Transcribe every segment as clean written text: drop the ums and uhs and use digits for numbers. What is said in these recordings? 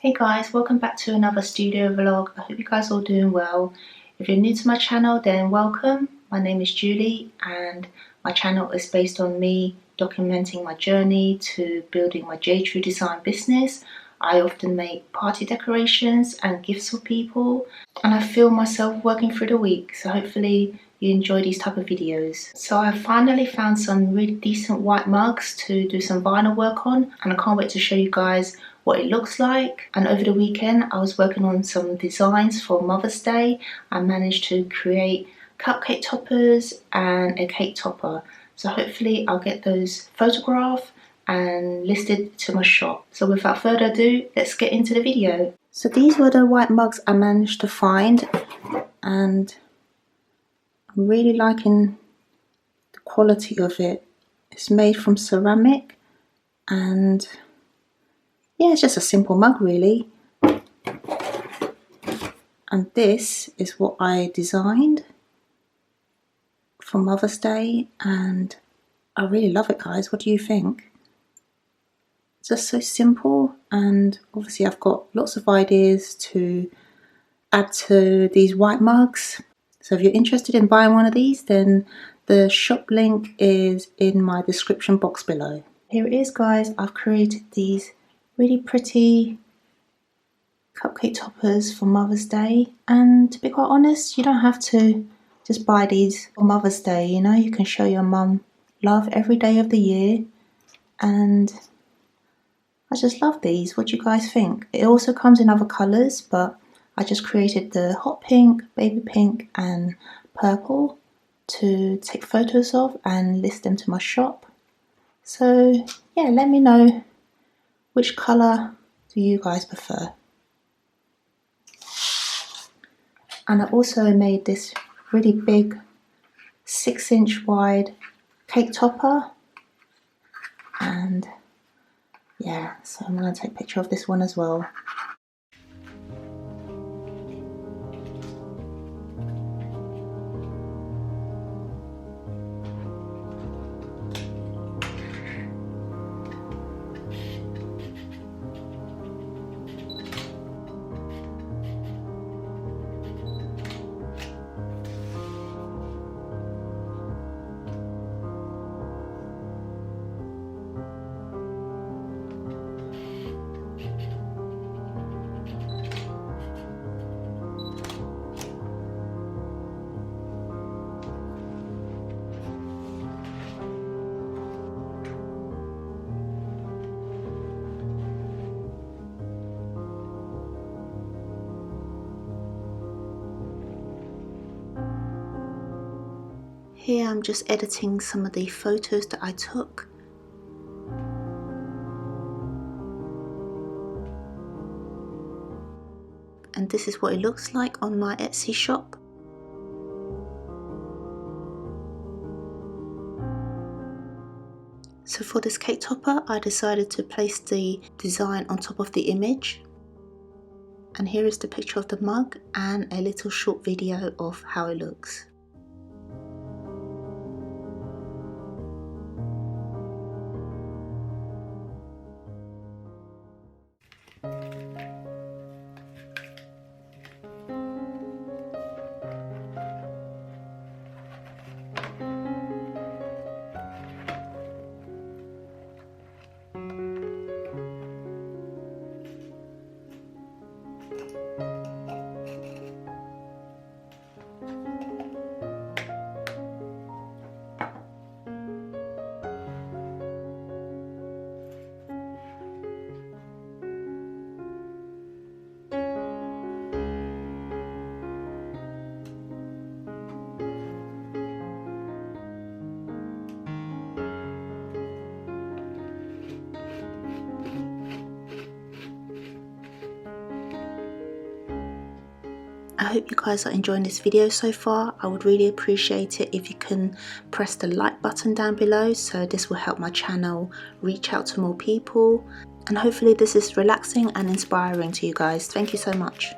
Hey guys, welcome back to another studio vlog. I hope you guys are all doing well. If you're new to my channel, then welcome. My name is Julie and my channel is based on me documenting my journey to building my Jtru design business. I often make party decorations and gifts for people, and I feel myself working through the week, so hopefully you enjoy these type of videos. So I finally found some really decent white mugs to do some vinyl work on, and I can't wait to show you guys what it looks like. And over the weekend I was working on some designs for Mother's Day. I managed to create cupcake toppers and a cake topper, so hopefully I'll get those photographed and listed to my shop. So without further ado, let's get into the video. So these were the white mugs I managed to find, and I'm really liking the quality of it. It's made from ceramic, and yeah, it's just a simple mug really. And this is what I designed for Mother's Day, and I really love it, guys. What do you think? It's just so simple, and obviously I've got lots of ideas to add to these white mugs. So if you're interested in buying one of these, then the shop link is in my description box below. Here it is, guys. I've created these really pretty cupcake toppers for Mother's Day, and to be quite honest, you don't have to just buy these for Mother's Day, you know. You can show your mum love every day of the year, and I just love these. What do you guys think? It also comes in other colours, but I just created the hot pink, baby pink and purple to take photos of and list them to my shop. So yeah, let me know which colour do you guys prefer. And I also made this really big 6-inch wide cake topper, and yeah, so I'm going to take a picture of this one as well. Here I'm just editing some of the photos that I took. And this is what it looks like on my Etsy shop. So for this cake topper, I decided to place the design on top of the image. And here is the picture of the mug and a little short video of how it looks. I hope you guys are enjoying this video so far. I would really appreciate it if you can press the like button down below, so this will help my channel reach out to more people, and hopefully this is relaxing and inspiring to you guys. Thank you so much.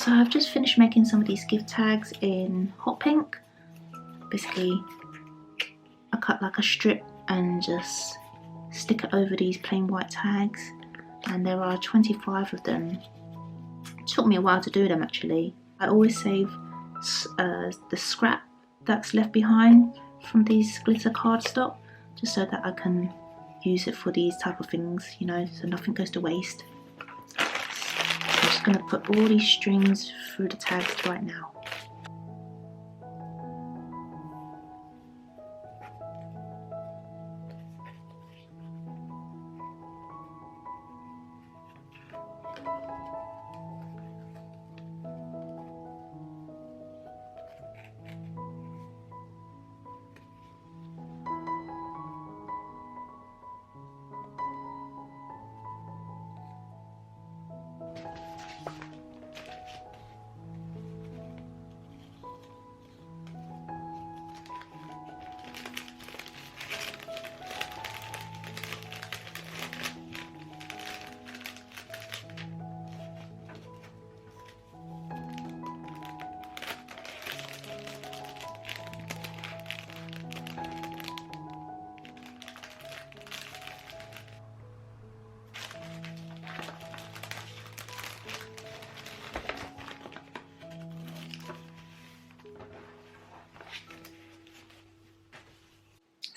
So I've just finished making some of these gift tags in hot pink. Basically, I cut like a strip and just stick it over these plain white tags, and there are 25 of them. It took me a while to do them actually. I always save the scrap that's left behind from these glitter cardstock, just so that I can use it for these type of things, you know, so nothing goes to waste. I'm just going to put all these strings through the tags right now.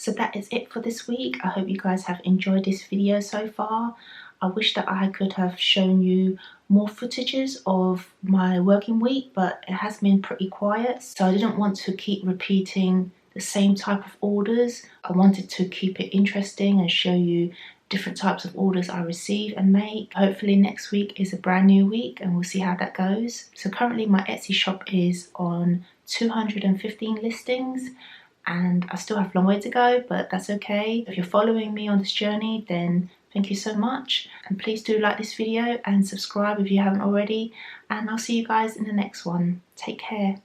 So that is it for this week. I hope you guys have enjoyed this video so far. I wish that I could have shown you more footages of my working week, but it has been pretty quiet, so I didn't want to keep repeating the same type of orders. I wanted to keep it interesting and show you different types of orders I receive and make. Hopefully next week is a brand new week and we'll see how that goes. So currently my Etsy shop is on 215 listings, and I still have a long way to go, but that's okay. If you're following me on this journey, then thank you so much. And please do like this video and subscribe if you haven't already. And I'll see you guys in the next one. Take care.